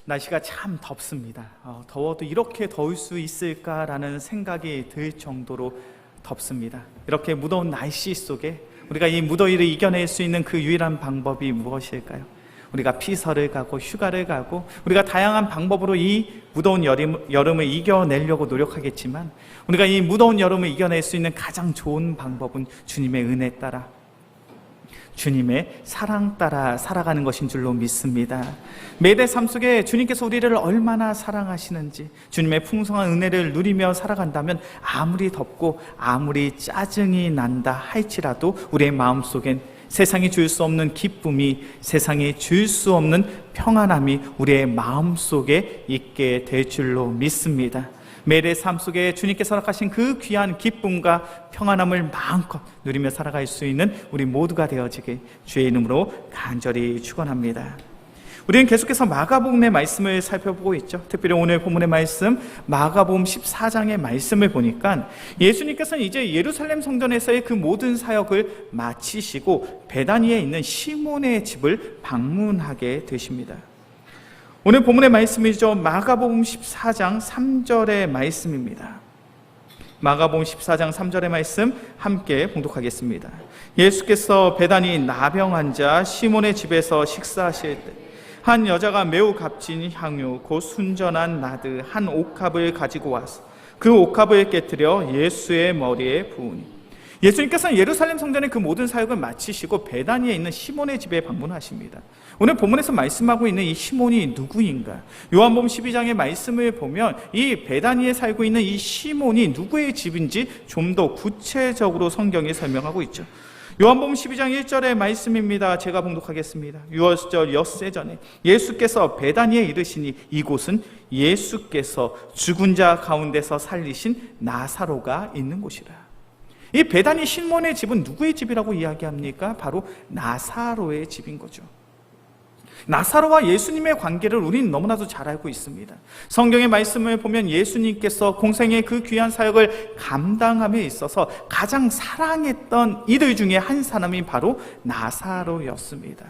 날씨가 참 덥습니다. 더워도 이렇게 더울 수 있을까라는 생각이 들 정도로 덥습니다. 이렇게 무더운 날씨 속에 우리가 이 무더위를 이겨낼 수 있는 그 유일한 방법이 무엇일까요? 우리가 피서를 가고 휴가를 가고 우리가 다양한 방법으로 이 무더운 여름을 이겨내려고 노력하겠지만, 우리가 이 무더운 여름을 이겨낼 수 있는 가장 좋은 방법은 주님의 은혜 따라, 주님의 사랑 따라 살아가는 것인 줄로 믿습니다. 매일의 삶 속에 주님께서 우리를 얼마나 사랑하시는지, 주님의 풍성한 은혜를 누리며 살아간다면 아무리 덥고 아무리 짜증이 난다 할지라도 우리의 마음속엔 세상이 줄 수 없는 기쁨이, 세상이 줄 수 없는 평안함이 우리의 마음속에 있게 될 줄로 믿습니다. 매일의 삶 속에 주님께서 허락하신 그 귀한 기쁨과 평안함을 마음껏 누리며 살아갈 수 있는 우리 모두가 되어지길 주의 이름으로 간절히 축원합니다. 우리는 계속해서 마가복음의 말씀을 살펴보고 있죠. 특별히 오늘 본문의 말씀 마가복음 14장의 말씀을 보니까 예수님께서는 이제 예루살렘 성전에서의 그 모든 사역을 마치시고 베다니에 있는 시몬의 집을 방문하게 되십니다. 오늘 본문의 말씀이죠. 마가복음 14장 3절의 말씀입니다. 마가복음 14장 3절의 말씀 함께 봉독하겠습니다. 예수께서 베다니 나병 자 시몬의 집에서 식사하실 때 한 여자가 매우 값진 향유 곧 순전한 나드 한 옥합을 가지고 와서 그 옥합을 깨뜨려 예수의 머리에 부으니, 예수님께서는 예루살렘 성전의 그 모든 사역을 마치시고 베다니에 있는 시몬의 집에 방문하십니다. 오늘 본문에서 말씀하고 있는 이 시몬이 누구인가? 요한복음 12장의 말씀을 보면 이 베다니에 살고 있는 이 시몬이 누구의 집인지 좀 더 구체적으로 성경이 설명하고 있죠. 요한복음 12장 1절의 말씀입니다. 제가 봉독하겠습니다. 6절 엿새 전에 예수께서 베다니에 이르시니 이곳은 예수께서 죽은 자 가운데서 살리신 나사로가 있는 곳이라. 이 베다니 시몬의 집은 누구의 집이라고 이야기합니까? 바로 나사로의 집인 거죠. 나사로와 예수님의 관계를 우리는 너무나도 잘 알고 있습니다. 성경의 말씀을 보면 예수님께서 공생의 그 귀한 사역을 감당함에 있어서 가장 사랑했던 이들 중에 한 사람이 바로 나사로였습니다.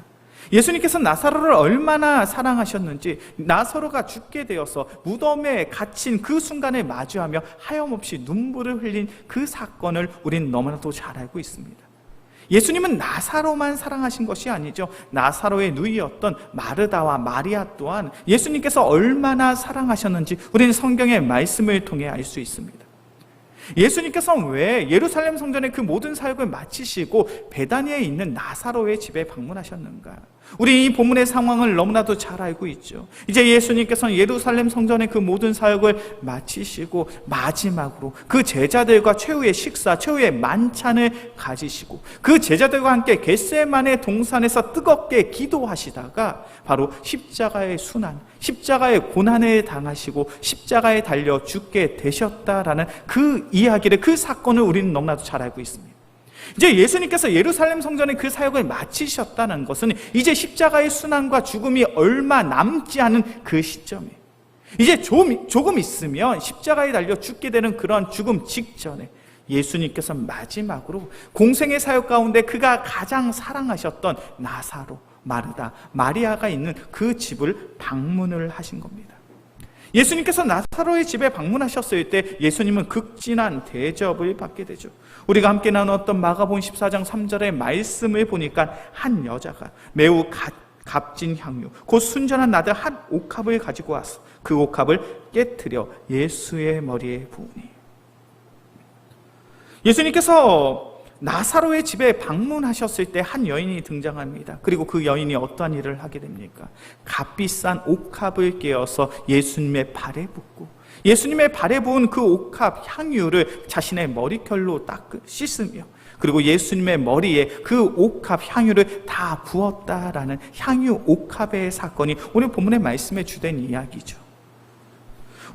예수님께서 나사로를 얼마나 사랑하셨는지, 나사로가 죽게 되어서 무덤에 갇힌 그 순간을 마주하며 하염없이 눈물을 흘린 그 사건을 우리는 너무나도 잘 알고 있습니다. 예수님은 나사로만 사랑하신 것이 아니죠. 나사로의 누이였던 마르다와 마리아 또한 예수님께서 얼마나 사랑하셨는지 우리는 성경의 말씀을 통해 알 수 있습니다. 예수님께서는 왜 예루살렘 성전의 그 모든 사역을 마치시고 베다니에 있는 나사로의 집에 방문하셨는가? 우리 이 본문의 상황을 너무나도 잘 알고 있죠. 이제 예수님께서는 예루살렘 성전의 그 모든 사역을 마치시고 마지막으로 그 제자들과 최후의 식사, 최후의 만찬을 가지시고 그 제자들과 함께 겟세마네 동산에서 뜨겁게 기도하시다가 바로 십자가의 순환, 십자가의 고난을 당하시고 십자가에 달려 죽게 되셨다라는 그 이야기를, 그 사건을 우리는 너무나도 잘 알고 있습니다. 이제 예수님께서 예루살렘 성전의 그 사역을 마치셨다는 것은 이제 십자가의 순환과 죽음이 얼마 남지 않은 그 시점에, 이제 조금 있으면 십자가에 달려 죽게 되는 그런 죽음 직전에 예수님께서 마지막으로 공생의 사역 가운데 그가 가장 사랑하셨던 나사로, 마르다, 마리아가 있는 그 집을 방문을 하신 겁니다. 예수님께서 나사로의 집에 방문하셨을 때 예수님은 극진한 대접을 받게 되죠. 우리가 함께 나눴던 마가복음 14장 3절의 말씀을 보니까 한 여자가 매우 값진 향유 곧 순전한 나드 한 옥합을 가지고 와서 그 옥합을 깨뜨려 예수의 머리에 부으니, 예수님께서 나사로의 집에 방문하셨을 때 한 여인이 등장합니다. 그리고 그 여인이 어떠한 일을 하게 됩니까? 값비싼 옥합을 깨어서 예수님의 발에 붓고 예수님의 발에 부은 그 옥합 향유를 자신의 머리결로 씻으며 그리고 예수님의 머리에 그 옥합 향유를 다 부었다라는 향유 옥합의 사건이 오늘 본문의 말씀에 주된 이야기죠.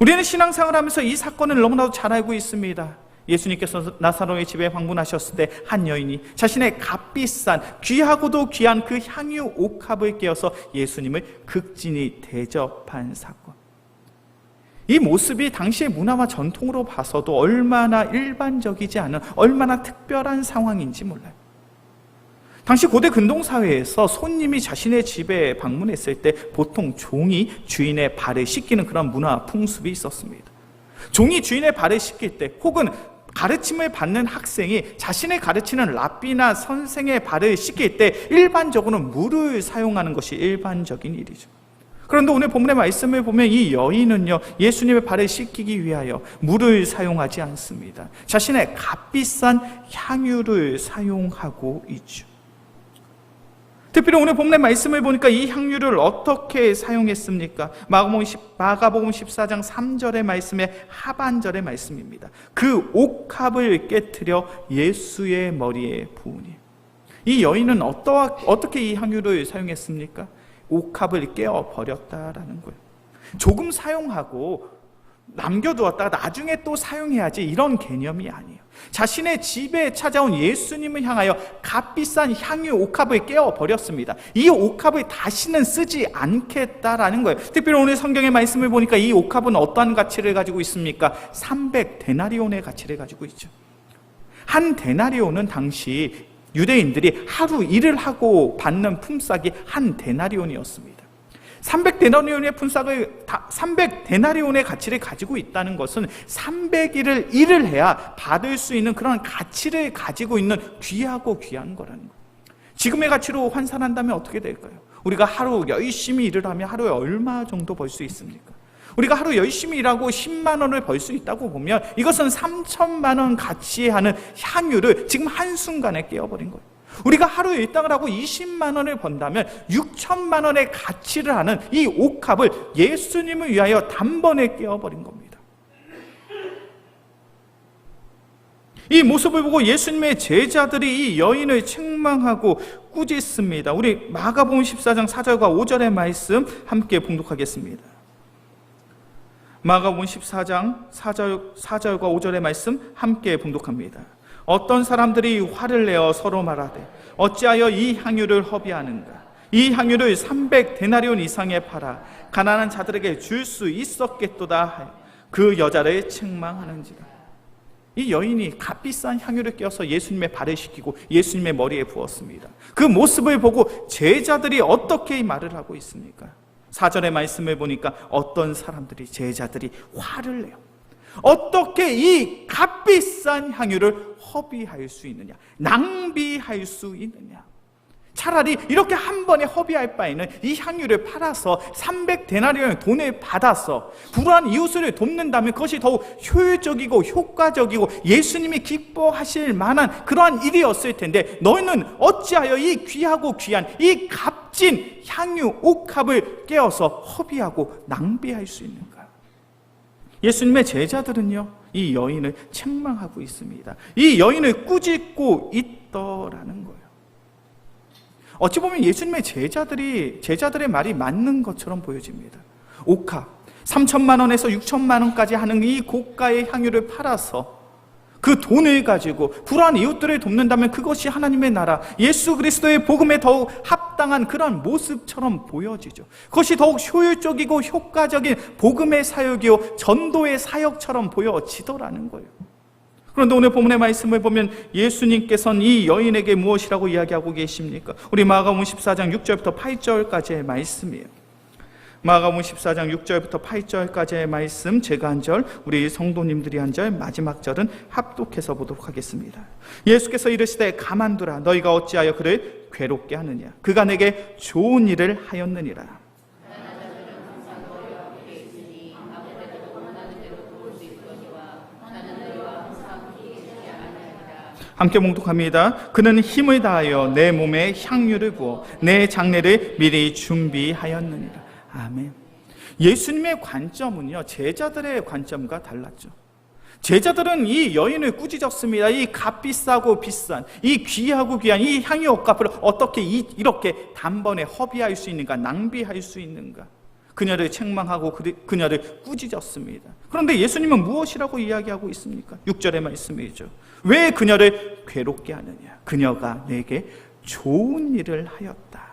우리는 신앙생활을 하면서 이 사건을 너무나도 잘 알고 있습니다. 예수님께서 나사로의 집에 방문하셨을 때 한 여인이 자신의 값비싼 귀하고도 귀한 그 향유 옥합을 깨어서 예수님을 극진히 대접한 사건. 이 모습이 당시의 문화와 전통으로 봐서도 얼마나 일반적이지 않은, 얼마나 특별한 상황인지 몰라요. 당시 고대 근동사회에서 손님이 자신의 집에 방문했을 때 보통 종이 주인의 발을 씻기는 그런 문화 풍습이 있었습니다. 종이 주인의 발을 씻길 때, 혹은 가르침을 받는 학생이 자신의 가르치는 랍비나 선생의 발을 씻길 때 일반적으로는 물을 사용하는 것이 일반적인 일이죠. 그런데 오늘 본문의 말씀을 보면 이 여인은요, 예수님의 발을 씻기기 위하여 물을 사용하지 않습니다. 자신의 값비싼 향유를 사용하고 있죠. 특별히 오늘 본문의 말씀을 보니까 이 향유를 어떻게 사용했습니까? 마가복음 14장 3절의 말씀의 하반절의 말씀입니다. 그 옥합을 깨트려 예수의 머리에 부으니. 이 여인은 어떻게 이 향유를 사용했습니까? 옥합을 깨어버렸다라는 거예요. 조금 사용하고 남겨두었다가 나중에 또 사용해야지, 이런 개념이 아니에요. 자신의 집에 찾아온 예수님을 향하여 값비싼 향유 옥합을 깨어버렸습니다. 이 옥합을 다시는 쓰지 않겠다라는 거예요. 특별히 오늘 성경의 말씀을 보니까 이 옥합은 어떠한 가치를 가지고 있습니까? 300데나리온의 가치를 가지고 있죠. 한 데나리온은 당시 유대인들이 하루 일을 하고 받는 품삯이 한 데나리온이었습니다. 300데나리온의 가치를 가지고 있다는 것은 300일을 일을 해야 받을 수 있는 그런 가치를 가지고 있는 귀하고 귀한 거라는 거예요. 지금의 가치로 환산한다면 어떻게 될까요? 우리가 하루 열심히 일을 하면 하루에 얼마 정도 벌 수 있습니까? 우리가 하루 열심히 일하고 10만 원을 벌 수 있다고 보면 이것은 3천만 원 가치에 하는 향유를 지금 한순간에 깨어버린 거예요. 우리가 하루 일당을 하고 20만 원을 번다면 6천만 원의 가치를 하는 이 옥합을 예수님을 위하여 단번에 깨어버린 겁니다. 이 모습을 보고 예수님의 제자들이 이 여인을 책망하고 꾸짖습니다. 우리 마가복음 14장 4절과 5절의 말씀 함께 봉독하겠습니다. 마가복음 14장 4절과 5절의 말씀 함께 봉독합니다. 어떤 사람들이 화를 내어 서로 말하되 어찌하여 이 향유를 허비하는가? 이 향유를 300데나리온 이상에 팔아 가난한 자들에게 줄 수 있었겠도다 하여 그 여자를 책망하는지라. 이 여인이 값비싼 향유를 껴서 예수님의 발을 씻기고 예수님의 머리에 부었습니다. 그 모습을 보고 제자들이 어떻게 이 말을 하고 있습니까? 4절의 말씀을 보니까 어떤 사람들이, 제자들이 화를 내요. 어떻게 이 값비싼 향유를 허비할 수 있느냐, 낭비할 수 있느냐. 차라리 이렇게 한 번에 허비할 바에는 이 향유를 팔아서 300데나리온의 돈을 받아서 불우한 이웃을 돕는다면 그것이 더욱 효율적이고 효과적이고 예수님이 기뻐하실 만한 그러한 일이었을 텐데, 너희는 어찌하여 이 귀하고 귀한 이 값진 향유 옥합을 깨어서 허비하고 낭비할 수 있는가? 예수님의 제자들은요, 이 여인을 책망하고 있습니다. 이 여인을 꾸짖고 있더라는 거예요. 어찌 보면 예수님의 제자들의 말이 맞는 것처럼 보여집니다. 옥합 3천만 원에서 6천만 원까지 하는 이 고가의 향유를 팔아서 그 돈을 가지고 불우한 이웃들을 돕는다면 그것이 하나님의 나라, 예수 그리스도의 복음에 더욱 합당한 그런 모습처럼 보여지죠. 그것이 더욱 효율적이고 효과적인 복음의 사역이요 전도의 사역처럼 보여지더라는 거예요. 그런데 오늘 본문의 말씀을 보면 예수님께서는 이 여인에게 무엇이라고 이야기하고 계십니까? 우리 마가복음 14장 6절부터 8절까지의 말씀이에요. 마가복음 14장 6절부터 8절까지의 말씀, 제가 한 절, 우리 성도님들이 한 절, 마지막 절은 합독해서 보도록 하겠습니다. 예수께서 이르시되 가만두라. 너희가 어찌하여 그를 괴롭게 하느냐? 그가 내게 좋은 일을 하였느니라. 함께 봉독합니다. 그는 힘을 다하여 내 몸에 향유를 부어 내 장례를 미리 준비하였느니라. 아멘. 예수님의 관점은요, 제자들의 관점과 달랐죠. 제자들은 이 여인을 꾸짖었습니다. 이 값비싸고 비싼, 이 귀하고 귀한 이 향유 옥합을 어떻게 이렇게 단번에 허비할 수 있는가, 낭비할 수 있는가. 그녀를 책망하고 그녀를 꾸짖었습니다. 그런데 예수님은 무엇이라고 이야기하고 있습니까? 6절의 말씀이죠. 왜 그녀를 괴롭게 하느냐? 그녀가 내게 좋은 일을 하였다.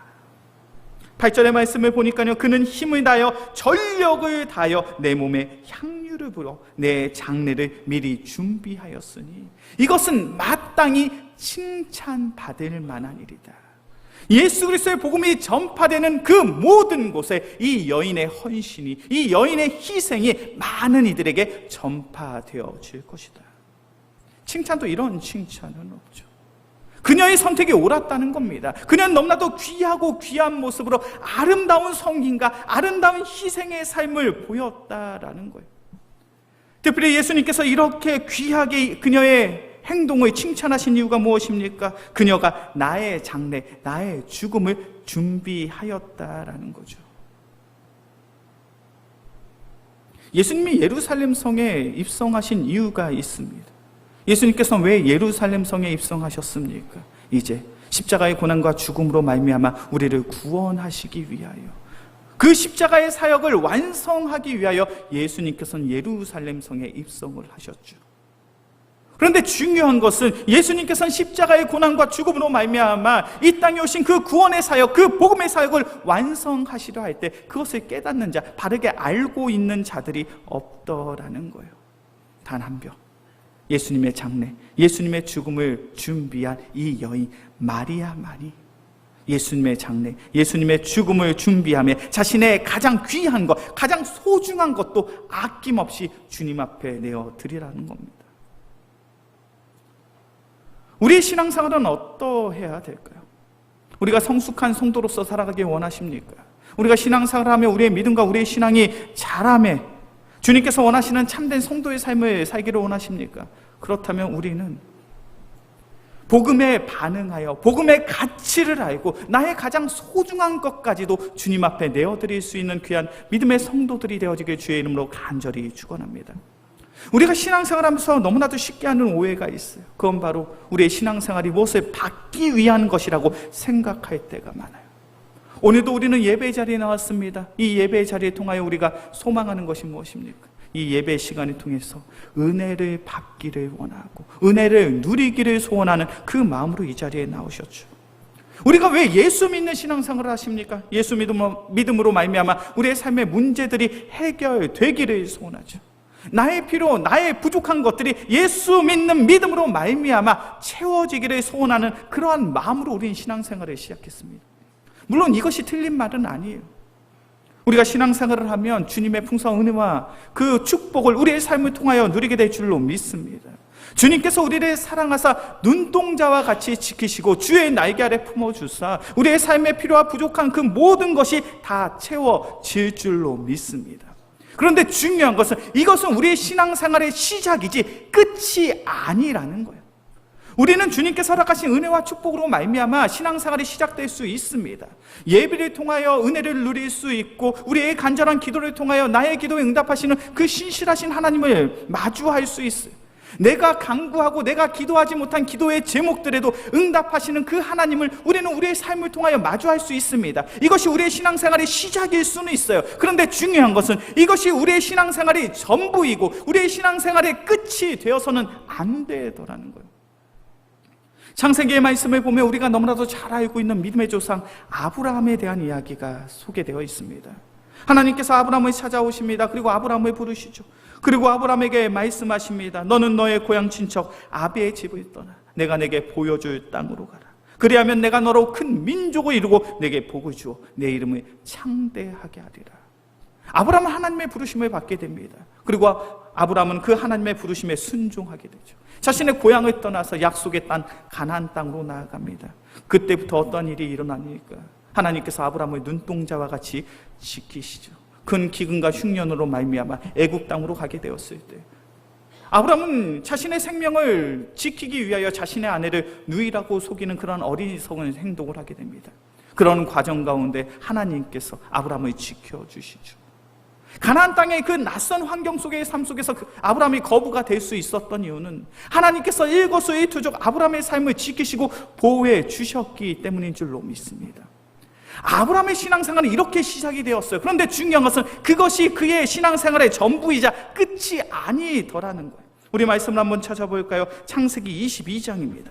8절의 말씀을 보니까요, 그는 힘을 다하여 전력을 다하여 내 몸에 향유를 부어 내 장례를 미리 준비하였으니 이것은 마땅히 칭찬받을 만한 일이다. 예수 그리스도의 복음이 전파되는 그 모든 곳에 이 여인의 헌신이, 이 여인의 희생이 많은 이들에게 전파되어질 것이다. 칭찬도 이런 칭찬은 없죠. 그녀의 선택이 옳았다는 겁니다. 그녀는 너무나도 귀하고 귀한 모습으로 아름다운 성인과 아름다운 희생의 삶을 보였다라는 거예요. 특별히 예수님께서 이렇게 귀하게 그녀의 행동을 칭찬하신 이유가 무엇입니까? 그녀가 나의 장래, 나의 죽음을 준비하였다라는 거죠. 예수님이 예루살렘 성에 입성하신 이유가 있습니다. 예수님께서는 왜 예루살렘 성에 입성하셨습니까? 이제 십자가의 고난과 죽음으로 말미암아 우리를 구원하시기 위하여, 그 십자가의 사역을 완성하기 위하여 예수님께서는 예루살렘 성에 입성을 하셨죠. 그런데 중요한 것은 예수님께서는 십자가의 고난과 죽음으로 말미암아 이 땅에 오신 그 구원의 사역, 그 복음의 사역을 완성하시려 할 때 그것을 깨닫는 자, 바르게 알고 있는 자들이 없더라는 거예요. 단 한 명, 예수님의 장래, 예수님의 죽음을 준비한 이 여인 마리아만이 예수님의 장래, 예수님의 죽음을 준비하며 자신의 가장 귀한 것, 가장 소중한 것도 아낌없이 주님 앞에 내어드리라는 겁니다. 우리의 신앙생활은 어떠해야 될까요? 우리가 성숙한 성도로서 살아가길 원하십니까? 우리가 신앙생활하며 우리의 믿음과 우리의 신앙이 자라매 주님께서 원하시는 참된 성도의 삶을 살기를 원하십니까? 그렇다면 우리는 복음에 반응하여 복음의 가치를 알고 나의 가장 소중한 것까지도 주님 앞에 내어드릴 수 있는 귀한 믿음의 성도들이 되어지길 주의 이름으로 간절히 축원합니다. 우리가 신앙생활하면서 너무나도 쉽게 하는 오해가 있어요. 그건 바로 우리의 신앙생활이 무엇을 받기 위한 것이라고 생각할 때가 많아요. 오늘도 우리는 예배 자리에 나왔습니다. 이 예배 자리에 통하여 우리가 소망하는 것이 무엇입니까? 이 예배 시간을 통해서 은혜를 받기를 원하고 은혜를 누리기를 소원하는 그 마음으로 이 자리에 나오셨죠. 우리가 왜 예수 믿는 신앙생활을 하십니까? 예수 믿음으로 말미암아 우리의 삶의 문제들이 해결되기를 소원하죠. 나의 필요, 나의 부족한 것들이 예수 믿는 믿음으로 말미암아 채워지기를 소원하는 그러한 마음으로 우리는 신앙생활을 시작했습니다. 물론 이것이 틀린 말은 아니에요. 우리가 신앙생활을 하면 주님의 풍성한 은혜와 그 축복을 우리의 삶을 통하여 누리게 될 줄로 믿습니다. 주님께서 우리를 사랑하사 눈동자와 같이 지키시고 주의 날개 아래 품어주사 우리의 삶에 필요와 부족한 그 모든 것이 다 채워질 줄로 믿습니다. 그런데 중요한 것은 이것은 우리의 신앙생활의 시작이지 끝이 아니라는 거예요. 우리는 주님께서 허락하신 은혜와 축복으로 말미암아 신앙생활이 시작될 수 있습니다. 예배를 통하여 은혜를 누릴 수 있고 우리의 간절한 기도를 통하여 나의 기도에 응답하시는 그 신실하신 하나님을 마주할 수 있어요. 내가 간구하고 내가 기도하지 못한 기도의 제목들에도 응답하시는 그 하나님을 우리는 우리의 삶을 통하여 마주할 수 있습니다. 이것이 우리의 신앙생활의 시작일 수는 있어요. 그런데 중요한 것은 이것이 우리의 신앙생활이 전부이고 우리의 신앙생활의 끝이 되어서는 안 되더라는 거예요. 창세기의 말씀을 보면 우리가 너무나도 잘 알고 있는 믿음의 조상 아브라함에 대한 이야기가 소개되어 있습니다. 하나님께서 아브라함을 찾아오십니다. 그리고 아브라함을 부르시죠. 그리고 아브라함에게 말씀하십니다. 너는 너의 고향 친척 아비의 집을 떠나 내가 내게 보여줄 땅으로 가라. 그리하면 내가 너로 큰 민족을 이루고 내게 복을 주어 내 이름을 창대하게 하리라. 아브라함은 하나님의 부르심을 받게 됩니다. 그리고 아브라함은 그 하나님의 부르심에 순종하게 되죠. 자신의 고향을 떠나서 약속의 땅 가나안 땅으로 나아갑니다. 그때부터 어떤 일이 일어납니까? 하나님께서 아브라함을 눈동자와 같이 지키시죠. 큰 기근과 흉년으로 말미암아 애굽 땅으로 가게 되었을 때 아브라함은 자신의 생명을 지키기 위하여 자신의 아내를 누이라고 속이는 그런 어리석은 행동을 하게 됩니다. 그런 과정 가운데 하나님께서 아브라함을 지켜주시죠. 가나안 땅의 그 낯선 환경 속의 삶 속에서 아브라함이 거부가 될 수 있었던 이유는 하나님께서 일거수일투족 아브라함의 삶을 지키시고 보호해 주셨기 때문인 줄로 믿습니다. 아브라함의 신앙생활은 이렇게 시작이 되었어요. 그런데 중요한 것은 그것이 그의 신앙생활의 전부이자 끝이 아니더라는 거예요. 우리 말씀을 한번 찾아볼까요? 창세기 22장입니다.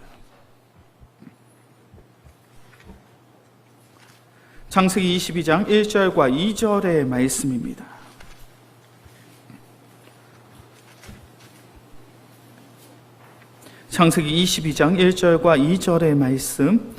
창세기 22장 1절과 2절의 말씀입니다. 창세기 22장 1절과 2절의 말씀,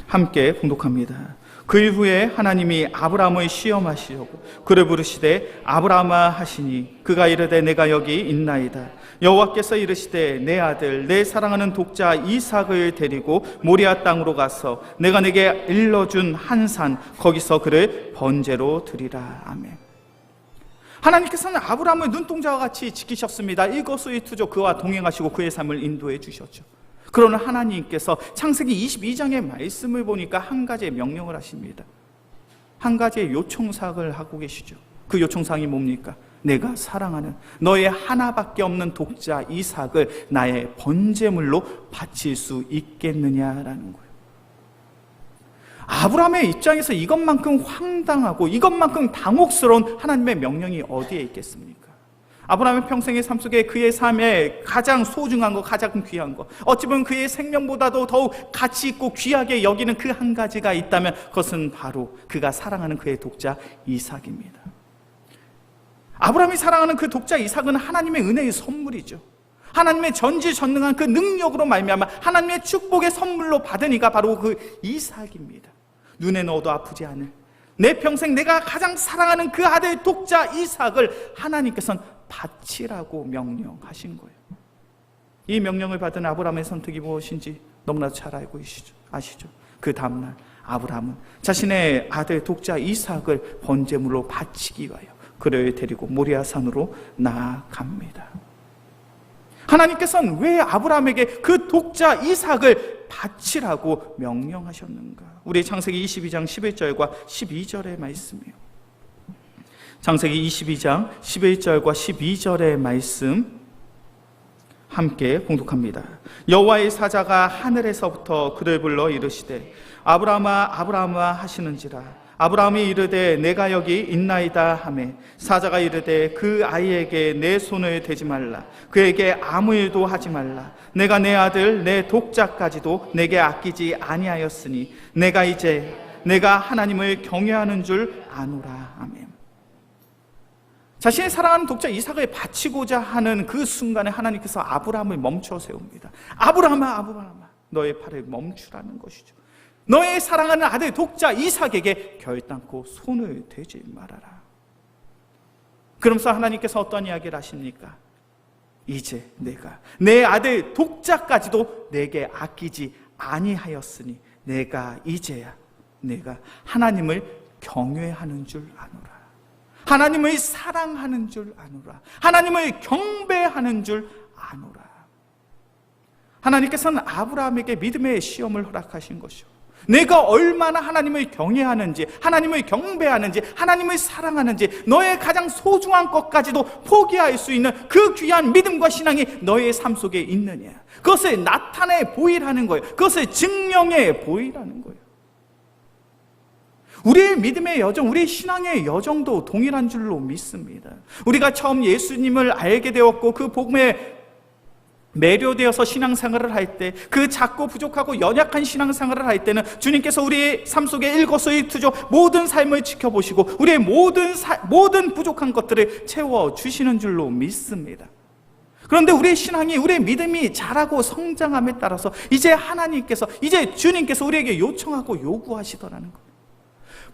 함께 봉독합니다. 그 이후에 하나님이 아브라함을 시험하시려고 그를 부르시되 아브라함아 하시니 그가 이르되 내가 여기 있나이다. 여호와께서 이르시되 내 아들 내 사랑하는 독자 이삭을 데리고 모리아 땅으로 가서 내가 내게 일러준 한 산 거기서 그를 번제로 드리라. 아멘. 하나님께서는 아브라함을 눈동자와 같이 지키셨습니다. 일거수일투족 그와 동행하시고 그의 삶을 인도해 주셨죠. 그러나 하나님께서 창세기 22장의 말씀을 보니까 한 가지의 명령을 하십니다. 한 가지의 요청사항을 하고 계시죠. 그 요청사항이 뭡니까? 내가 사랑하는 너의 하나밖에 없는 독자 이삭을 나의 번제물로 바칠 수 있겠느냐라는 거예요. 아브라함의 입장에서 이것만큼 황당하고 이것만큼 당혹스러운 하나님의 명령이 어디에 있겠습니까? 아브라함의 평생의 삶 속에 그의 삶에 가장 소중한 것, 가장 귀한 것, 어찌 보면 그의 생명보다도 더욱 가치 있고 귀하게 여기는 그 한 가지가 있다면 그것은 바로 그가 사랑하는 그의 독자 이삭입니다. 아브라함이 사랑하는 그 독자 이삭은 하나님의 은혜의 선물이죠. 하나님의 전지전능한 그 능력으로 말미암아 하나님의 축복의 선물로 받은 이가 바로 그 이삭입니다. 눈에 넣어도 아프지 않을 내 평생 내가 가장 사랑하는 그 아들 독자 이삭을 하나님께서는 바치라고 명령하신 거예요. 이 명령을 받은 아브라함의 선택이 무엇인지 너무나도 잘 알고 아시죠? 그 다음날 아브라함은 자신의 아들 독자 이삭을 번제물로 바치기 위하여 그를 데리고 모리아 산으로 나아갑니다. 하나님께서는 왜 아브라함에게 그 독자 이삭을 바치라고 명령하셨는가? 우리 창세기 22장 11절과 12절의 말씀이에요. 창세기 22장 11절과 12절의 말씀 함께 봉독합니다. 여호와의 사자가 하늘에서부터 그를 불러 이르시되 아브라함아 아브라함아 하시는지라. 아브라함이 이르되 내가 여기 있나이다 하매 사자가 이르되 그 아이에게 내 손을 대지 말라. 그에게 아무 일도 하지 말라. 내가 내 아들 내 독자까지도 내게 아끼지 아니하였으니 내가 이제 내가 하나님을 경외하는 줄 아노라. 아멘. 자신의 사랑하는 독자 이삭을 바치고자 하는 그 순간에 하나님께서 아브라함을 멈춰 세웁니다. 아브라함아 아브라함아 너의 팔을 멈추라는 것이죠. 너의 사랑하는 아들 독자 이삭에게 결단코 손을 대지 말아라. 그러면서 하나님께서 어떤 이야기를 하십니까? 이제 내가 내 아들 독자까지도 내게 아끼지 아니하였으니 내가 이제야 내가 하나님을 경외하는 줄 아노라. 하나님을 사랑하는 줄 아노라. 하나님을 경배하는 줄 아노라. 하나님께서는 아브라함에게 믿음의 시험을 허락하신 것이요, 내가 얼마나 하나님을 경외하는지, 하나님을 경배하는지, 하나님을 사랑하는지, 너의 가장 소중한 것까지도 포기할 수 있는 그 귀한 믿음과 신앙이 너의 삶 속에 있느냐, 그것을 나타내 보이라는 거예요. 그것을 증명해 보이라는 거예요. 우리의 믿음의 여정, 우리의 신앙의 여정도 동일한 줄로 믿습니다. 우리가 처음 예수님을 알게 되었고 그 복음에 매료되어서 신앙생활을 할 때, 그 작고 부족하고 연약한 신앙생활을 할 때는 주님께서 우리의 삶 속에 일거수일투족 모든 삶을 지켜보시고 우리의 모든 부족한 것들을 채워주시는 줄로 믿습니다. 그런데 우리의 신앙이, 우리의 믿음이 자라고 성장함에 따라서 이제 하나님께서, 이제 주님께서 우리에게 요청하고 요구하시더라는 거예요.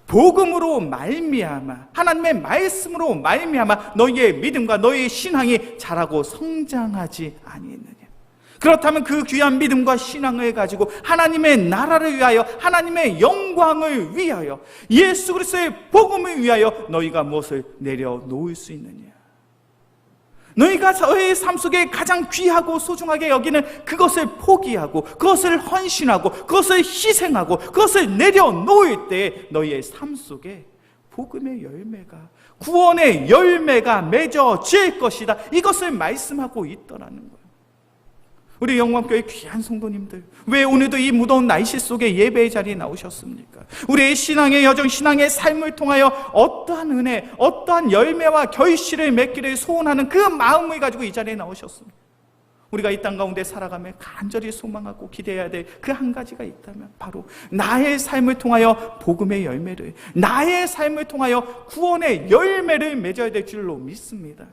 복음으로 말미암아, 하나님의 말씀으로 말미암아 너희의 믿음과 너희의 신앙이 자라고 성장하지 아니했느냐. 그렇다면 그 귀한 믿음과 신앙을 가지고 하나님의 나라를 위하여, 하나님의 영광을 위하여, 예수 그리스도의 복음을 위하여 너희가 무엇을 내려놓을 수 있느냐. 너희가 너의 삶 속에 가장 귀하고 소중하게 여기는 그것을 포기하고, 그것을 헌신하고, 그것을 희생하고, 그것을 내려놓을 때 너희의 삶 속에 복음의 열매가, 구원의 열매가 맺어질 것이다. 이것을 말씀하고 있더라는 거예요. 우리 영광교회 귀한 성도님들, 왜 오늘도 이 무더운 날씨 속에 예배의 자리에 나오셨습니까? 우리의 신앙의 여정, 신앙의 삶을 통하여 어떠한 은혜, 어떠한 열매와 결실을 맺기를 소원하는 그 마음을 가지고 이 자리에 나오셨습니다. 우리가 이 땅 가운데 살아가며 간절히 소망하고 기대해야 될 그 한 가지가 있다면 바로 나의 삶을 통하여 복음의 열매를, 나의 삶을 통하여 구원의 열매를 맺어야 될 줄로 믿습니다.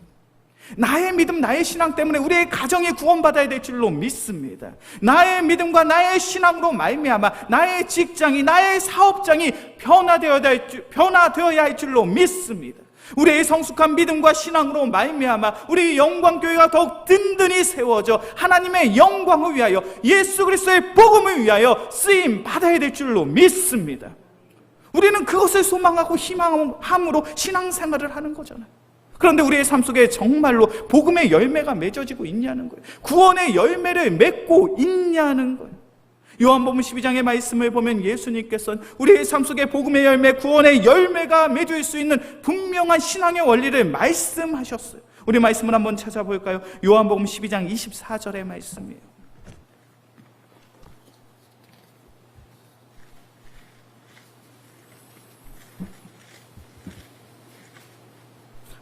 나의 믿음, 나의 신앙 때문에 우리의 가정이 구원받아야 될 줄로 믿습니다. 나의 믿음과 나의 신앙으로 말미암아 나의 직장이, 나의 사업장이 변화되어야 할 줄로 믿습니다. 우리의 성숙한 믿음과 신앙으로 말미암아 우리 영광교회가 더욱 든든히 세워져 하나님의 영광을 위하여, 예수 그리스도의 복음을 위하여 쓰임 받아야 될 줄로 믿습니다. 우리는 그것을 소망하고 희망함으로 신앙생활을 하는 거잖아요. 그런데 우리의 삶 속에 정말로 복음의 열매가 맺어지고 있냐는 거예요. 구원의 열매를 맺고 있냐는 거예요. 요한복음 12장의 말씀을 보면 예수님께서는 우리의 삶 속에 복음의 열매, 구원의 열매가 맺을 수 있는 분명한 신앙의 원리를 말씀하셨어요. 우리 말씀을 한번 찾아볼까요? 요한복음 12장 24절의 말씀이에요.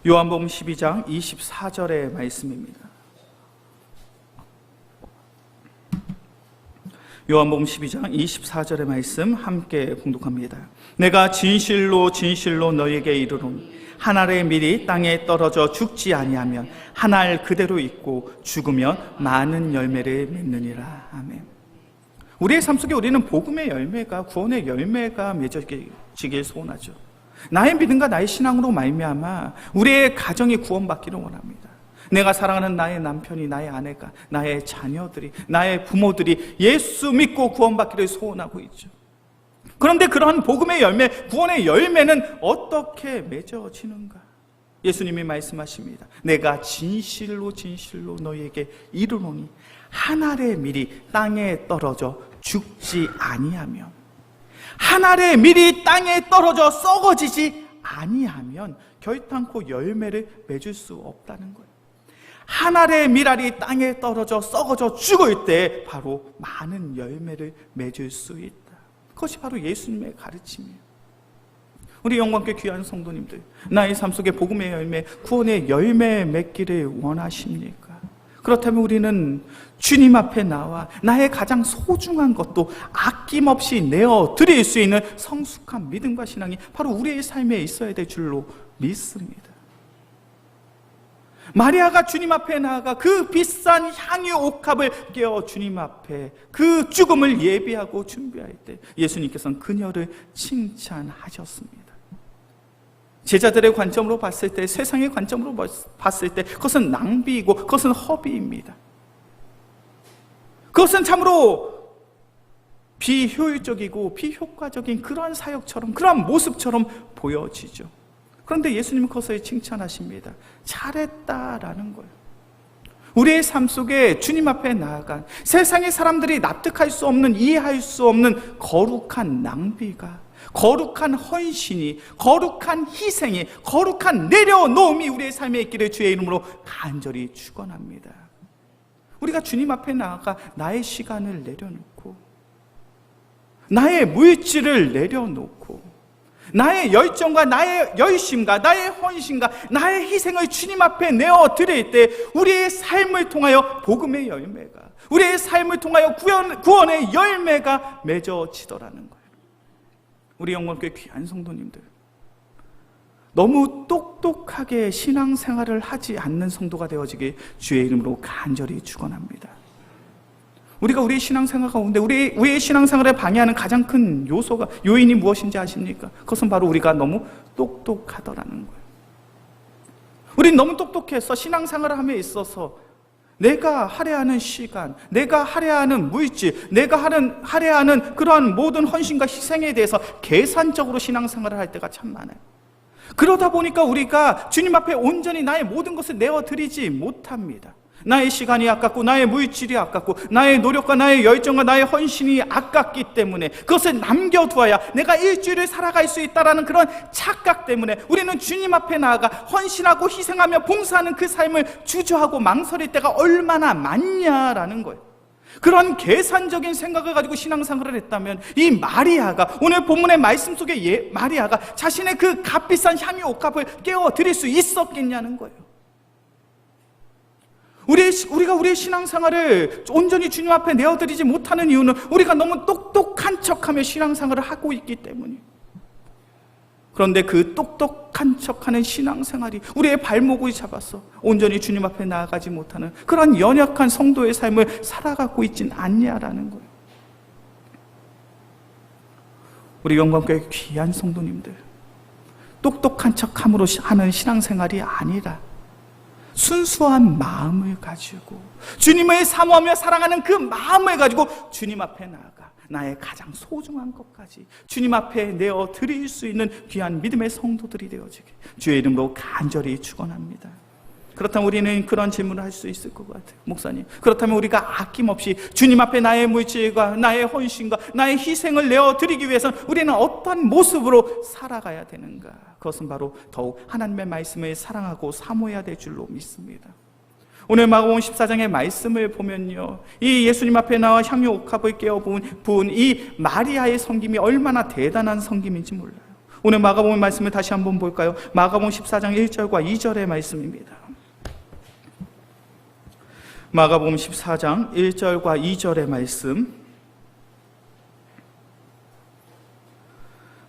요한복음 12장 24절의 말씀입니다. 요한복음 12장 24절의 말씀 함께 봉독합니다. 내가 진실로 진실로 너희에게 이르노니 한 알의 밀이 땅에 떨어져 죽지 아니하면 한 알 그대로 있고 죽으면 많은 열매를 맺느니라. 아멘. 우리의 삶 속에 우리는 복음의 열매가, 구원의 열매가 맺어지길 소원하죠. 나의 믿음과 나의 신앙으로 말미암아 우리의 가정이 구원받기를 원합니다. 내가 사랑하는 나의 남편이, 나의 아내가, 나의 자녀들이, 나의 부모들이 예수 믿고 구원받기를 소원하고 있죠. 그런데 그러한 복음의 열매, 구원의 열매는 어떻게 맺어지는가? 예수님이 말씀하십니다. 내가 진실로 진실로 너희에게 이르노니 한 알의 밀이 땅에 떨어져 죽지 아니하면, 한 알의 밀이 땅에 떨어져 썩어지지 아니하면 결단코 열매를 맺을 수 없다는 거예요. 한 알의 밀알이 땅에 떨어져 썩어져 죽을 때 바로 많은 열매를 맺을 수 있다. 그것이 바로 예수님의 가르침이에요. 우리 영광교회 귀한 성도님들, 나의 삶 속에 복음의 열매, 구원의 열매 맺기를 원하십니까? 그렇다면 우리는 주님 앞에 나와 나의 가장 소중한 것도 아낌없이 내어드릴 수 있는 성숙한 믿음과 신앙이 바로 우리의 삶에 있어야 될 줄로 믿습니다. 마리아가 주님 앞에 나아가 그 비싼 향유 옥합을 깨어 주님 앞에 그 죽음을 예비하고 준비할 때 예수님께서는 그녀를 칭찬하셨습니다. 제자들의 관점으로 봤을 때, 세상의 관점으로 봤을 때 그것은 낭비이고 그것은 허비입니다. 그것은 참으로 비효율적이고 비효과적인 그러한 사역처럼, 그러한 모습처럼 보여지죠. 그런데 예수님은 그것을 칭찬하십니다. 잘했다라는 거예요. 우리의 삶 속에 주님 앞에 나아간 세상의 사람들이 납득할 수 없는, 이해할 수 없는 거룩한 낭비가, 거룩한 헌신이, 거룩한 희생이, 거룩한 내려놓음이 우리의 삶에 있기를 주의 이름으로 간절히 축원합니다. 우리가 주님 앞에 나아가 나의 시간을 내려놓고, 나의 물질을 내려놓고, 나의 열정과 나의 열심과 나의 헌신과 나의 희생을 주님 앞에 내어드릴 때 우리의 삶을 통하여 복음의 열매가, 우리의 삶을 통하여 구원의 열매가 맺어지더라는 거예요. 우리 영광교회 귀한 성도님들, 너무 똑똑하게 신앙생활을 하지 않는 성도가 되어지길 주의 이름으로 간절히 축원합니다. 우리가 우리의 신앙생활 가운데 우리의 신앙생활을 방해하는 가장 큰 요인이 무엇인지 아십니까? 그것은 바로 우리가 너무 똑똑하더라는 거예요. 우리는 너무 똑똑해서 신앙생활을 함에 있어서 내가 할애하는 시간, 내가 할애하는 물질, 내가 할애하는 그러한 모든 헌신과 희생에 대해서 계산적으로 신앙생활을 할 때가 참 많아요. 그러다 보니까 우리가 주님 앞에 온전히 나의 모든 것을 내어드리지 못합니다. 나의 시간이 아깝고, 나의 물질이 아깝고, 나의 노력과 나의 열정과 나의 헌신이 아깝기 때문에 그것을 남겨두어야 내가 일주일을 살아갈 수 있다는 그런 착각 때문에 우리는 주님 앞에 나아가 헌신하고 희생하며 봉사하는 그 삶을 주저하고 망설일 때가 얼마나 많냐라는 거예요. 그런 계산적인 생각을 가지고 신앙생활을 했다면 이 마리아가, 오늘 본문의 말씀 속에 마리아가 자신의 그 값비싼 향유 옥합을 깨워드릴 수 있었겠냐는 거예요. 우리가 우리의 신앙생활을 온전히 주님 앞에 내어드리지 못하는 이유는 우리가 너무 똑똑한 척하며 신앙생활을 하고 있기 때문이에요. 그런데 그 똑똑한 척하는 신앙생활이 우리의 발목을 잡아서 온전히 주님 앞에 나아가지 못하는 그런 연약한 성도의 삶을 살아가고 있진 않냐라는 거예요. 우리 영광교회 귀한 성도님들, 똑똑한 척함으로 하는 신앙생활이 아니라 순수한 마음을 가지고 주님을 사모하며 사랑하는 그 마음을 가지고 주님 앞에 나아가 나의 가장 소중한 것까지 주님 앞에 내어 드릴 수 있는 귀한 믿음의 성도들이 되어지게 주의 이름으로 간절히 축원합니다. 그렇다면 우리는 그런 질문을 할 수 있을 것 같아요. 목사님, 그렇다면 우리가 아낌없이 주님 앞에 나의 물질과 나의 헌신과 나의 희생을 내어드리기 위해서는 우리는 어떤 모습으로 살아가야 되는가? 그것은 바로 더욱 하나님의 말씀을 사랑하고 사모해야 될 줄로 믿습니다. 오늘 마가복음 14장의 말씀을 보면요, 이 예수님 앞에 나와 향유 옥합을 깨어 부은 이 마리아의 섬김이 얼마나 대단한 섬김인지 몰라요. 오늘 마가복음 말씀을 다시 한번 볼까요? 마가복음 14장 1절과 2절의 말씀입니다. 마가복음 14장 1절과 2절의 말씀,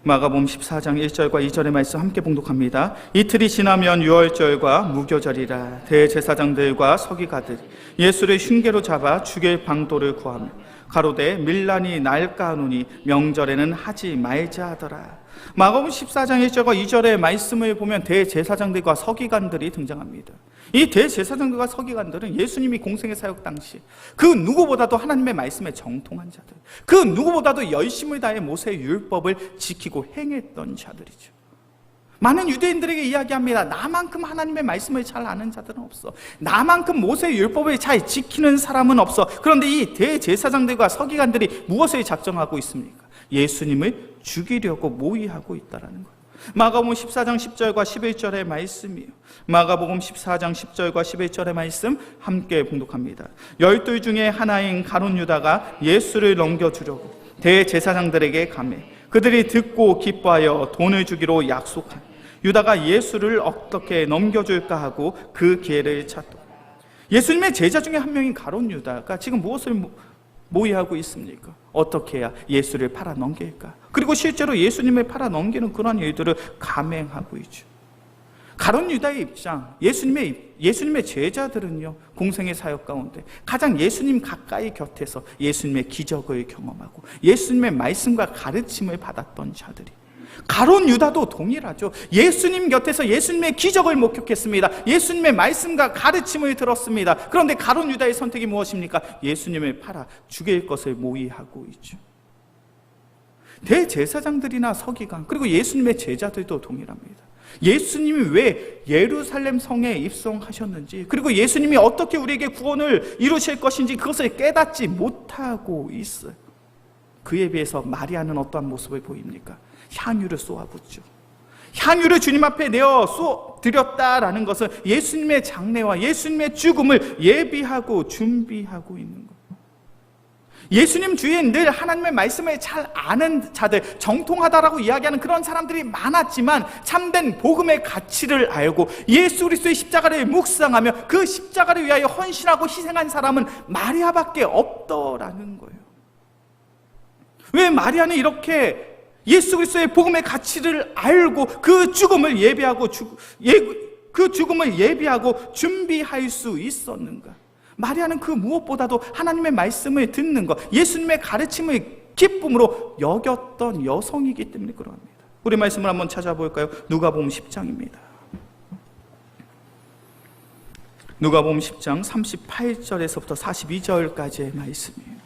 마가복음 14장 1절과 2절의 말씀 함께 봉독합니다. 이틀이 지나면 유월절과 무교절이라 대제사장들과 서기관들이 예수를 흉계로 잡아 죽일 방도를 구하며 가로되 밀란이 날까 하노니 명절에는 하지 말자 하더라. 마가복음 14장 1절과 2절의 말씀을 보면 대제사장들과 서기관들이 등장합니다. 이 대제사장들과 서기관들은 예수님이 공생의 사역 당시 그 누구보다도 하나님의 말씀에 정통한 자들, 그 누구보다도 열심을 다해 모세의 율법을 지키고 행했던 자들이죠. 많은 유대인들에게 이야기합니다. 나만큼 하나님의 말씀을 잘 아는 자들은 없어. 나만큼 모세의 율법을 잘 지키는 사람은 없어. 그런데 이 대제사장들과 서기관들이 무엇을 작정하고 있습니까? 예수님을 죽이려고 모의하고 있다는 거예요. 마가복음 14장 10절과 11절의 말씀이에요. 마가복음 14장 10절과 11절의 말씀 함께 봉독합니다. 12 중에 하나인 가룟 유다가 예수를 넘겨주려고 대제사장들에게 가매 그들이 듣고 기뻐하여 돈을 주기로 약속한 유다가 예수를 어떻게 넘겨줄까 하고 그 기회를 찾고, 예수님의 제자 중에 한 명인 가룟 유다가 지금 무엇을 모의하고 있습니까? 어떻게 해야 예수를 팔아 넘길까? 그리고 실제로 예수님을 팔아 넘기는 그런 일들을 감행하고 있죠. 가룟 유다의 입장, 예수님의 제자들은요, 공생의 사역 가운데 가장 예수님 가까이 곁에서 예수님의 기적을 경험하고 예수님의 말씀과 가르침을 받았던 자들이, 가룟 유다도 동일하죠. 예수님 곁에서 예수님의 기적을 목격했습니다. 예수님의 말씀과 가르침을 들었습니다. 그런데 가룟 유다의 선택이 무엇입니까? 예수님을 팔아 죽일 것을 모의하고 있죠. 대제사장들이나 서기관, 그리고 예수님의 제자들도 동일합니다. 예수님이 왜 예루살렘 성에 입성하셨는지, 그리고 예수님이 어떻게 우리에게 구원을 이루실 것인지 그것을 깨닫지 못하고 있어요. 그에 비해서 마리아는 어떠한 모습을 보입니까? 향유를 쏘아붓죠. 향유를 주님 앞에 내어 드렸다라는 것은 예수님의 장례와 예수님의 죽음을 예비하고 준비하고 있는 거예요. 예수님 주위에 늘 하나님의 말씀을 잘 아는 자들, 정통하다라고 이야기하는 그런 사람들이 많았지만 참된 복음의 가치를 알고 예수 그리스도의 십자가를 묵상하며 그 십자가를 위하여 헌신하고 희생한 사람은 마리아밖에 없더라는 거예요. 왜 마리아는 이렇게 예수 그리스도의 복음의 가치를 알고 그 죽음을 예비하고 준비할 수 있었는가? 마리아는 그 무엇보다도 하나님의 말씀을 듣는 것, 예수님의 가르침을 기쁨으로 여겼던 여성이기 때문에 그러합니다. 우리 말씀을 한번 찾아볼까요? 누가복음 10장입니다. 누가복음 10장 38절에서부터 42절까지의 말씀이에요.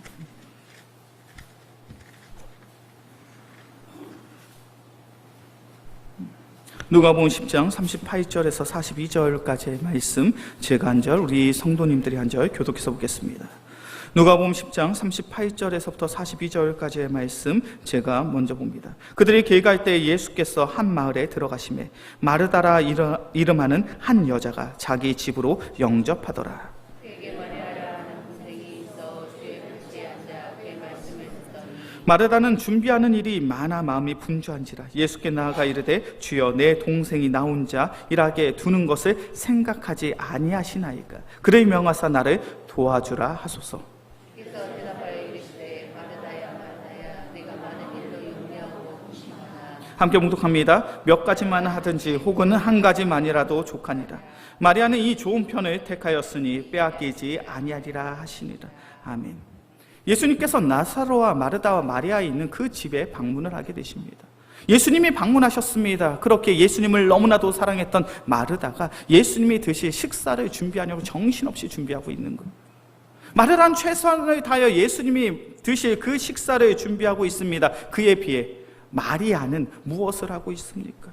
누가복음 10장 38절에서 42절까지의 말씀, 제가 한 절, 우리 성도님들이 한 절 교독해서 보겠습니다. 누가복음 10장 38절에서부터 42절까지의 말씀, 제가 먼저 봅니다. 그들이 길 갈 때 예수께서 한 마을에 들어가시매 마르다라 이름하는 한 여자가 자기 집으로 영접하더라. 마르다는 준비하는 일이 많아 마음이 분주한지라 예수께 나아가 이르되 주여 내 동생이 나 혼자 일하게 두는 것을 생각하지 아니하시나이까. 그를 명하사 나를 도와주라 하소서. 함께 묵독합니다. 몇 가지만 하든지 혹은 한 가지만이라도 족하니라. 마리아는 이 좋은 편을 택하였으니 빼앗기지 아니하리라 하시니라. 아멘. 예수님께서 나사로와 마르다와 마리아에 있는 그 집에 방문을 하게 되십니다. 예수님이 방문하셨습니다. 그렇게 예수님을 너무나도 사랑했던 마르다가 예수님이 드실 식사를 준비하려고 정신없이 준비하고 있는 거예요. 마르다는 최선을 다하여 예수님이 드실 그 식사를 준비하고 있습니다. 그에 비해 마리아는 무엇을 하고 있습니까?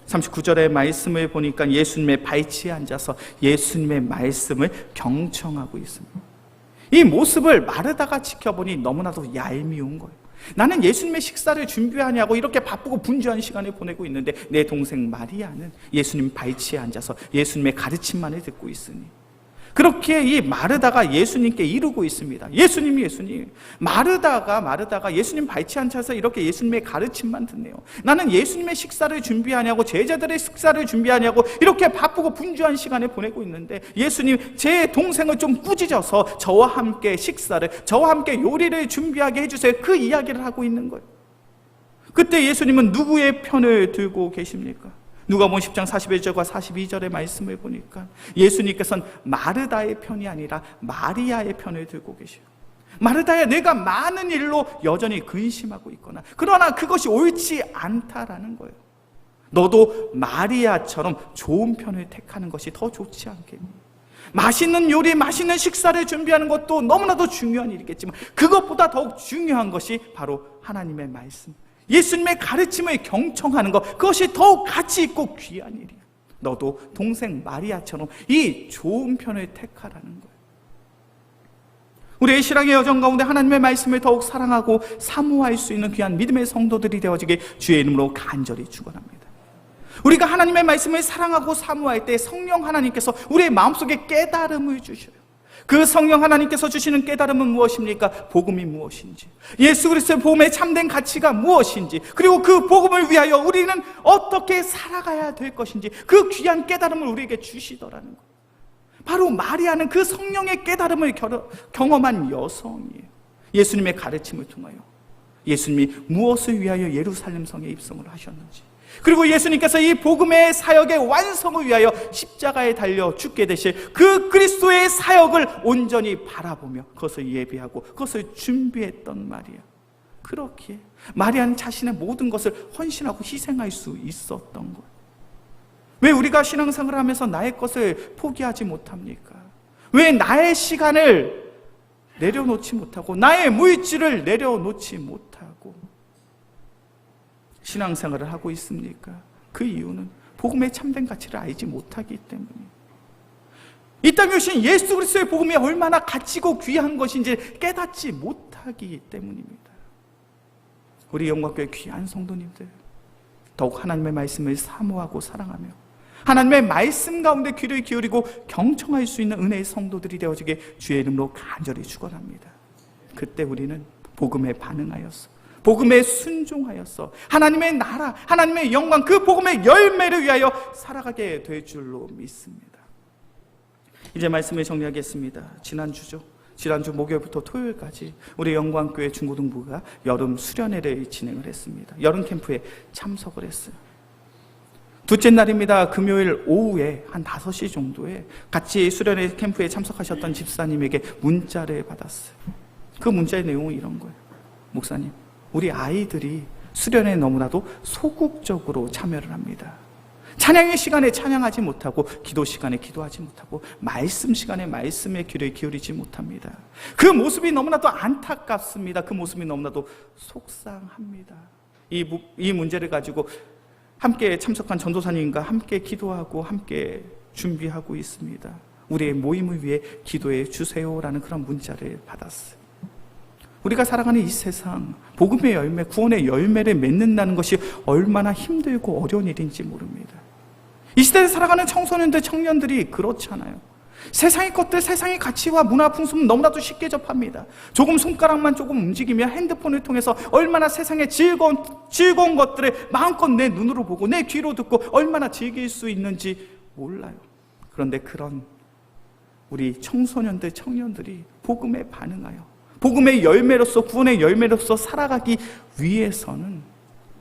39절의 말씀을 보니까 예수님의 발치에 앉아서 예수님의 말씀을 경청하고 있습니다. 이 모습을 마르다가 지켜보니 너무나도 얄미운 거예요. 나는 예수님의 식사를 준비하냐고 이렇게 바쁘고 분주한 시간을 보내고 있는데 내 동생 마리아는 예수님 발치에 앉아서 예수님의 가르침만을 듣고 있으니, 그렇게 이 마르다가 예수님께 이르고 있습니다. 예수님. 마르다가 예수님 발치에 앉아서 이렇게 예수님의 가르침만 듣네요. 나는 예수님의 식사를 준비하냐고, 제자들의 식사를 준비하냐고 이렇게 바쁘고 분주한 시간을 보내고 있는데 예수님, 제 동생을 좀 꾸짖어서 저와 함께 식사를, 저와 함께 요리를 준비하게 해주세요. 그 이야기를 하고 있는 거예요. 그때 예수님은 누구의 편을 들고 계십니까? 누가복음 10장 41절과 42절의 말씀을 보니까 예수님께서는 마르다의 편이 아니라 마리아의 편을 들고 계셔요. 마르다야, 내가 많은 일로 여전히 근심하고 있거나 그러나 그것이 옳지 않다라는 거예요. 너도 마리아처럼 좋은 편을 택하는 것이 더 좋지 않겠니? 맛있는 요리, 맛있는 식사를 준비하는 것도 너무나도 중요한 일이겠지만 그것보다 더욱 중요한 것이 바로 하나님의 말씀, 예수님의 가르침을 경청하는 것, 그것이 더욱 가치 있고 귀한 일이야. 너도 동생 마리아처럼 이 좋은 편을 택하라는 거예요. 우리의 신앙의 여정 가운데 하나님의 말씀을 더욱 사랑하고 사모할 수 있는 귀한 믿음의 성도들이 되어지길 주의 이름으로 간절히 축원합니다. 우리가 하나님의 말씀을 사랑하고 사모할 때 성령 하나님께서 우리의 마음속에 깨달음을 주셔요. 그 성령 하나님께서 주시는 깨달음은 무엇입니까? 복음이 무엇인지, 예수 그리스도의 복음의 참된 가치가 무엇인지, 그리고 그 복음을 위하여 우리는 어떻게 살아가야 될 것인지, 그 귀한 깨달음을 우리에게 주시더라는 거예요. 바로 마리아는 그 성령의 깨달음을 경험한 여성이에요. 예수님의 가르침을 통하여 예수님이 무엇을 위하여 예루살렘 성에 입성을 하셨는지, 그리고 예수님께서 이 복음의 사역의 완성을 위하여 십자가에 달려 죽게 되실 그 그리스도의 사역을 온전히 바라보며 그것을 예비하고 그것을 준비했던 마리아. 그렇기에 마리아는 자신의 모든 것을 헌신하고 희생할 수 있었던 거예요. 왜 우리가 신앙생활을 하면서 나의 것을 포기하지 못합니까? 왜 나의 시간을 내려놓지 못하고 나의 물질을 내려놓지 못하고 신앙생활을 하고 있습니까? 그 이유는 복음의 참된 가치를 알지 못하기 때문이에요. 이 땅에 오신 예수 그리스도의 복음이 얼마나 가치고 귀한 것인지 깨닫지 못하기 때문입니다. 우리 영광교회 귀한 성도님들, 더욱 하나님의 말씀을 사모하고 사랑하며 하나님의 말씀 가운데 귀를 기울이고 경청할 수 있는 은혜의 성도들이 되어지게 주의 이름으로 간절히 축원합니다. 그때 우리는 복음에 반응하였어, 복음에 순종하였어 하나님의 나라, 하나님의 영광, 그 복음의 열매를 위하여 살아가게 될 줄로 믿습니다. 이제 말씀을 정리하겠습니다. 지난주 목요일부터 토요일까지 우리 영광교회 중고등부가 여름 수련회를 진행을 했습니다. 여름 캠프에 참석을 했어요. 둘째 날입니다. 금요일 오후에 한 5시 정도에 같이 수련회 캠프에 참석하셨던 집사님에게 문자를 받았어요. 그 문자의 내용은 이런 거예요. 목사님, 우리 아이들이 수련회에 너무나도 소극적으로 참여를 합니다. 찬양의 시간에 찬양하지 못하고 기도 시간에 기도하지 못하고 말씀 시간에 말씀에 귀를 기울이지 못합니다. 그 모습이 너무나도 안타깝습니다. 그 모습이 너무나도 속상합니다. 이 문제를 가지고 함께 참석한 전도사님과 함께 기도하고 함께 준비하고 있습니다. 우리의 모임을 위해 기도해 주세요라는 그런 문자를 받았어요. 우리가 살아가는 이 세상, 복음의 열매, 구원의 열매를 맺는다는 것이 얼마나 힘들고 어려운 일인지 모릅니다. 이 시대에 살아가는 청소년들, 청년들이 그렇잖아요. 세상의 것들, 세상의 가치와 문화 풍습은 너무나도 쉽게 접합니다. 조금 손가락만 조금 움직이며 핸드폰을 통해서 얼마나 세상의 즐거운 것들을 마음껏 내 눈으로 보고 내 귀로 듣고 얼마나 즐길 수 있는지 몰라요. 그런데 그런 우리 청소년들, 청년들이 복음에 반응하여 복음의 열매로서, 구원의 열매로서 살아가기 위해서는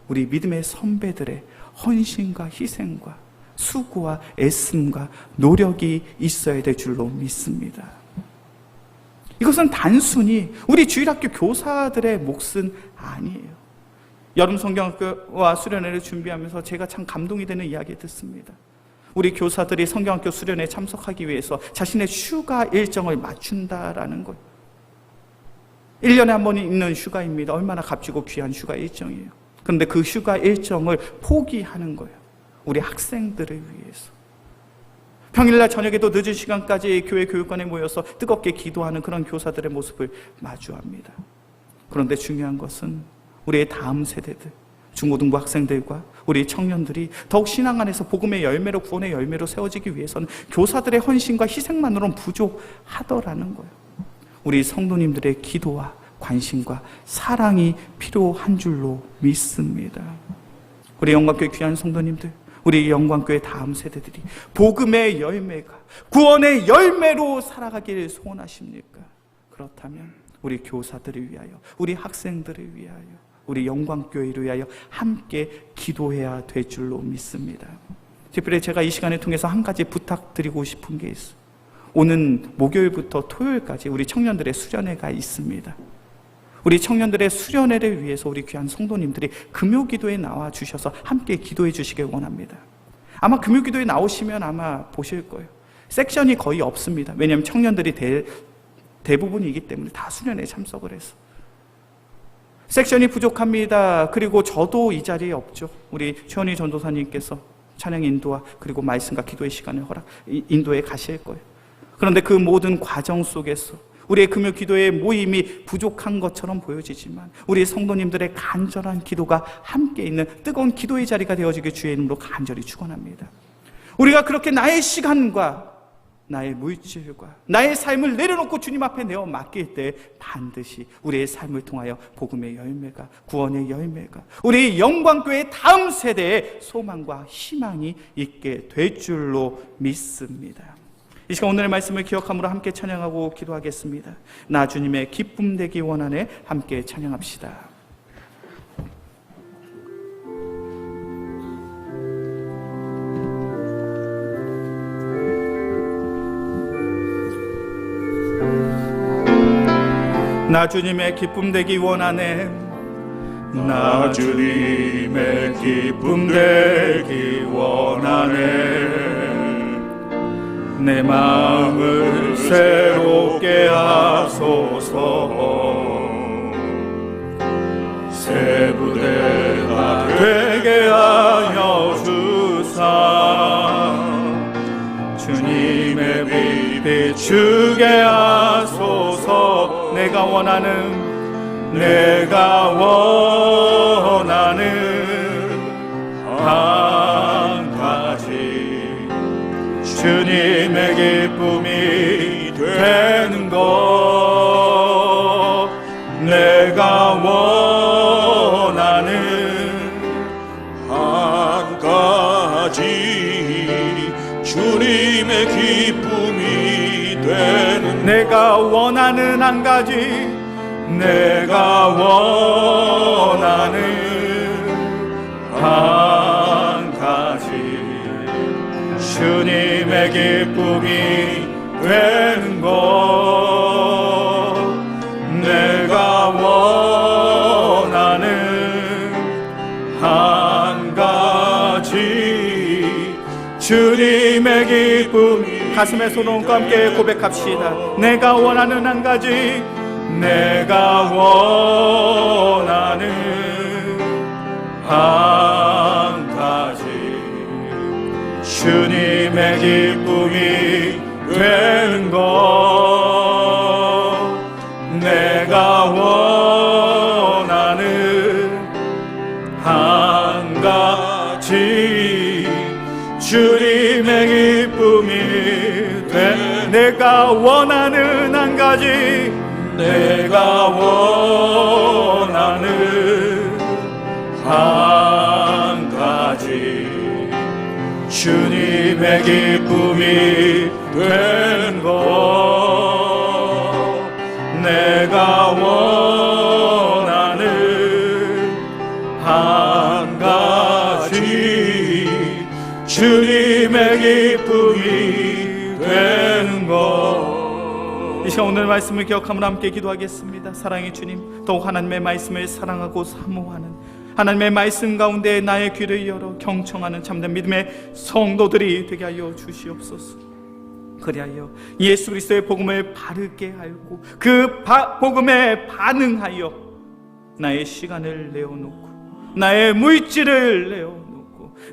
우리 믿음의 선배들의 헌신과 희생과 수고와 애씀과 노력이 있어야 될 줄로 믿습니다. 이것은 단순히 우리 주일학교 교사들의 몫은 아니에요. 여름 성경학교와 수련회를 준비하면서 제가 참 감동이 되는 이야기 듣습니다. 우리 교사들이 성경학교 수련회에 참석하기 위해서 자신의 휴가 일정을 맞춘다라는 거예요. 1년에 한 번 있는 휴가입니다. 얼마나 값지고 귀한 휴가 일정이에요. 그런데 그 휴가 일정을 포기하는 거예요. 우리 학생들을 위해서. 평일날 저녁에도 늦은 시간까지 교회 교육관에 모여서 뜨겁게 기도하는 그런 교사들의 모습을 마주합니다. 그런데 중요한 것은 우리의 다음 세대들, 중고등부 학생들과 우리 청년들이 더욱 신앙 안에서 복음의 열매로, 구원의 열매로 세워지기 위해서는 교사들의 헌신과 희생만으로는 부족하더라는 거예요. 우리 성도님들의 기도와 관심과 사랑이 필요한 줄로 믿습니다. 우리 영광교회 귀한 성도님들, 우리 영광교회 다음 세대들이 복음의 열매가 구원의 열매로 살아가기를 소원하십니까? 그렇다면 우리 교사들을 위하여, 우리 학생들을 위하여, 우리 영광교회를 위하여 함께 기도해야 될 줄로 믿습니다. 특별히 제가 이 시간을 통해서 한 가지 부탁드리고 싶은 게 있어요. 오는 목요일부터 토요일까지 우리 청년들의 수련회가 있습니다. 우리 청년들의 수련회를 위해서 우리 귀한 성도님들이 금요기도에 나와 주셔서 함께 기도해 주시길 원합니다. 아마 금요기도에 나오시면 아마 보실 거예요. 섹션이 거의 없습니다. 왜냐하면 청년들이 대부분이기 때문에 다 수련회에 참석을 해서. 섹션이 부족합니다. 그리고 저도 이 자리에 없죠. 우리 최원희 전도사님께서 찬양 인도와 그리고 말씀과 기도의 시간을 인도에 가실 거예요. 그런데 그 모든 과정 속에서 우리의 금요 기도의 모임이 부족한 것처럼 보여지지만 우리 성도님들의 간절한 기도가 함께 있는 뜨거운 기도의 자리가 되어지길 주의 이름으로 간절히 축원합니다. 우리가 그렇게 나의 시간과 나의 물질과 나의 삶을 내려놓고 주님 앞에 내어 맡길 때 반드시 우리의 삶을 통하여 복음의 열매가, 구원의 열매가, 우리 영광교회의 다음 세대의 소망과 희망이 있게 될 줄로 믿습니다. 이 시간 오늘의 말씀을 기억함으로 함께 찬양하고 기도하겠습니다. 나 주님의 기쁨 되기 원하네. 함께 찬양합시다. 나 주님의 기쁨 되기 원하네. 나 주님의 기쁨 되기 원하네. 내 마음을 새롭게 하소서. 새 부대가 되게 하여 주사. 주님의 빛 비추게 하소서. 내가 원하는 한 가지 주님의 기쁨이 되는 것. 내가 원하는 한 가지 주님의 기쁨이 되는 내가 원하는 한 가지. 내가 원하는 한 가지 주님의 기쁨이 되는 것. 내가 원하는 한 가지 주님의 기쁨이. 가슴에 손 얹고 함께 고백합시다. 내가 원하는 한 가지. 내가 원하는 한 가지 주님의 기쁨이 되는 것. 내가 원하는 한 가지 주님의 기쁨이 되는. 내가 원하는 한 가지. 내가 원하는 한 가지 주님의 기쁨이 되는 것. 내가 원하는 한 주님의 기쁨이 되는 것. 이 시간 오늘 말씀을 기억하며 함께 기도하겠습니다. 사랑의 주님, 더욱 하나님의 말씀을 사랑하고 사모하는, 하나님의 말씀 가운데 나의 귀를 열어 경청하는 참된 믿음의 성도들이 되게 하여 주시옵소서. 그리하여 예수 그리스도의 복음을 바르게 알고 그 복음에 반응하여 나의 시간을 내어놓고 나의 물질을 내어놓고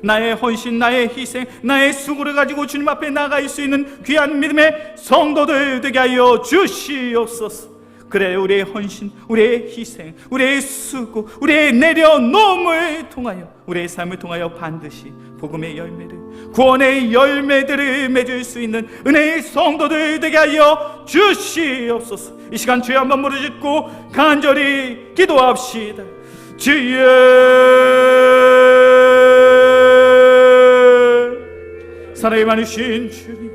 나의 헌신, 나의 희생, 나의 수고를 가지고 주님 앞에 나아갈 수 있는 귀한 믿음의 성도들 되게 하여 주시옵소서. 그래 우리의 헌신, 우리의 희생, 우리의 수고, 우리의 내려놓음을 통하여, 우리의 삶을 통하여 반드시 복음의 열매를, 구원의 열매들을 맺을 수 있는 은혜의 성도들 되게 하여 주시옵소서. 이 시간 주여 한번 부르짖고 간절히 기도합시다. 주여, 사랑이 많으신 주님,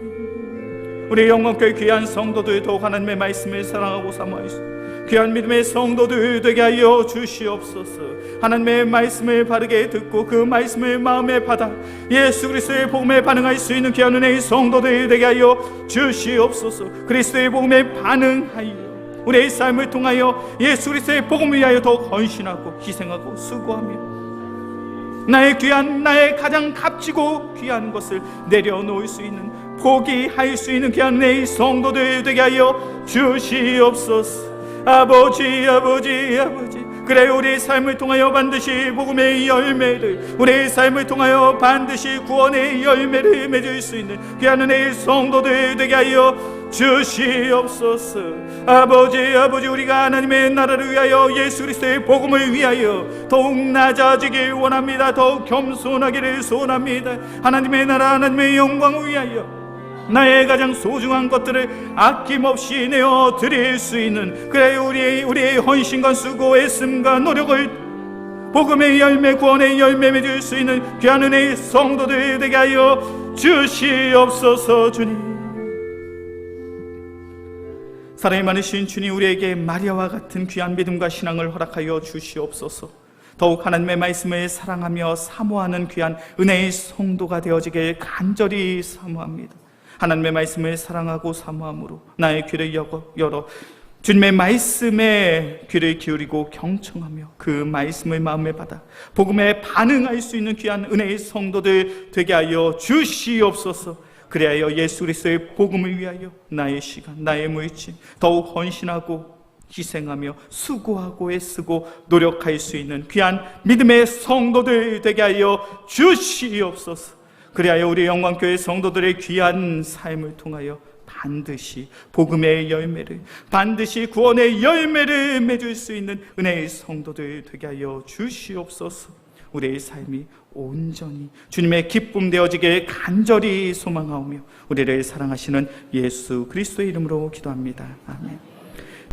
우리 영광교회 귀한 성도들 더욱 하나님의 말씀을 사랑하고 사모하시고 귀한 믿음의 성도들 되게 하여 주시옵소서. 하나님의 말씀을 바르게 듣고 그 말씀을 마음에 받아 예수 그리스도의 복음에 반응할 수 있는 귀한 은혜의 성도들 되게 하여 주시옵소서. 그리스도의 복음에 반응하여 우리의 삶을 통하여 예수 그리스도의 복음을 위하여 더욱 헌신하고 희생하고 수고하며 나의 귀한, 나의 가장 값지고 귀한 것을 내려놓을 수 있는, 포기할 수 있는 귀한 내 성도들 되게 하여 주시옵소서. 아버지, 아버지, 아버지, 그래 우리의 삶을 통하여 반드시 복음의 열매를, 우리의 삶을 통하여 반드시 구원의 열매를 맺을 수 있는 귀한 은혜의 성도들 되게 하여 주시옵소서. 아버지, 아버지, 우리가 하나님의 나라를 위하여 예수 그리스도의 복음을 위하여 더욱 낮아지길 원합니다. 더욱 겸손하기를 소원합니다. 하나님의 나라, 하나님의 영광을 위하여 나의 가장 소중한 것들을 아낌없이 내어 드릴 수 있는, 그래 우리의 헌신과 수고, 애씀과 노력을 복음의 열매, 구원의 열매 맺을 수 있는 귀한 은혜의 성도들 되게 하여 주시옵소서. 주님, 사랑이 많으신 주님, 우리에게 마리아와 같은 귀한 믿음과 신앙을 허락하여 주시옵소서. 더욱 하나님의 말씀을 사랑하며 사모하는 귀한 은혜의 성도가 되어지길 간절히 사모합니다. 하나님의 말씀을 사랑하고 사모함으로 나의 귀를 열어 주님의 말씀에 귀를 기울이고 경청하며 그 말씀을 마음에 받아 복음에 반응할 수 있는 귀한 은혜의 성도들 되게 하여 주시옵소서. 그리하여 예수 그리스도의 복음을 위하여 나의 시간, 나의 물질 더욱 헌신하고 희생하며 수고하고 애쓰고 노력할 수 있는 귀한 믿음의 성도들 되게 하여 주시옵소서. 그리하여 우리 영광교회 성도들의 귀한 삶을 통하여 반드시 복음의 열매를, 반드시 구원의 열매를 맺을 수 있는 은혜의 성도들 되게 하여 주시옵소서. 우리의 삶이 온전히 주님의 기쁨 되어지길 간절히 소망하오며 우리를 사랑하시는 예수 그리스도의 이름으로 기도합니다. 아멘.